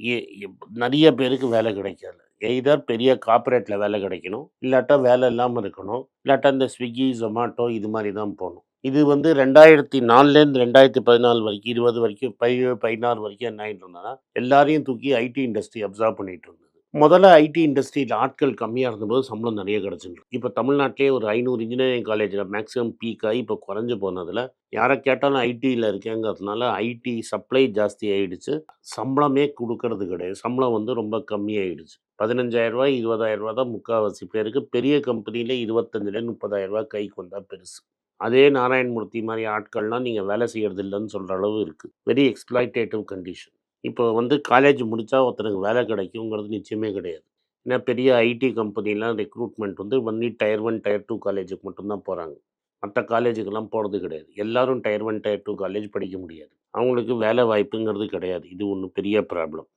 எ எப் நெறைய பேருக்கு வேலை கிடைக்கல. எய்தர் பெரிய கார்ப்பரேட்ல வேலை கிடைக்கணும். இல்லாட்டா வேலை இல்லாம இருக்கணும். இல்லாட்டா இந்த Swiggy, Zomato இது மாரி தான் போணும். இது வந்து 2004லேருந்து 2014 வரைக்கும் 20 வரைக்கும் 16 வரைக்கும் என்ன ஆயிட்டு இருந்ததுன்னா, எல்லாரையும் தூக்கி ஐடி இண்டஸ்ட்ரி அப்சார்ப் பண்ணிட்டு இருந்தது. முதல்ல ஐடி இண்டஸ்ட்ரியில ஆட்கள் கம்மியா இருந்தபோது சம்பளம் நெறைய கிடைச்சுது. இப்ப தமிழ்நாட்டிலேயே ஒரு 500 இன்ஜினியரிங் காலேஜ்ல மேக்ஸிமம் பீக் ஆயி இப்ப குறைஞ்சு போனதுல, யார கேட்டாலும் ஐடில இருக்கேங்கிறதுனால ஐடி சப்ளை ஜாஸ்தி ஆயிடுச்சு. சம்பளமே குடுக்கறது கிடையாது. சம்பளம் வந்து ரொம்ப கம்மியாயிடுச்சு. ரூ. 15,000 ரூ. 20,000 தான் முக்காவாசி பேருக்கு. பெரிய கம்பெனில 25,000 30,000 கைக்கு வந்தா பெருசு. அதே நாராயணமூர்த்தி மாரி ஆட்கள்லாம் நீங்க வேலை செய்யறது இல்லன்னு சொல்ற அளவு இருக்கு. Very exploitative condition. இப்போ வந்து காலேஜ் முடிச்சா ஒருத்தனுக்கு வேலை கிடைக்குங்கிறது நிச்சயமே கிடையாது. ஏன்னா பெரிய ஐடி கம்பெனிலாம் ரெக்ரூட்மெண்ட் வந்து ஒன்லி டயர் 1, டயர் 2 காலேஜுக்கு மட்டும் தான் போறாங்க. மத்த காலேஜுக்கெல்லாம் போறது கிடையாது. எல்லாரும் டயர் 1, டயர் 2 காலேஜ் படிக்க முடியாது. அவங்களுக்கு வேலை வாய்ப்புங்கிறது கிடையாது. இது ஒண்ணு பெரிய ப்ராப்ளம்.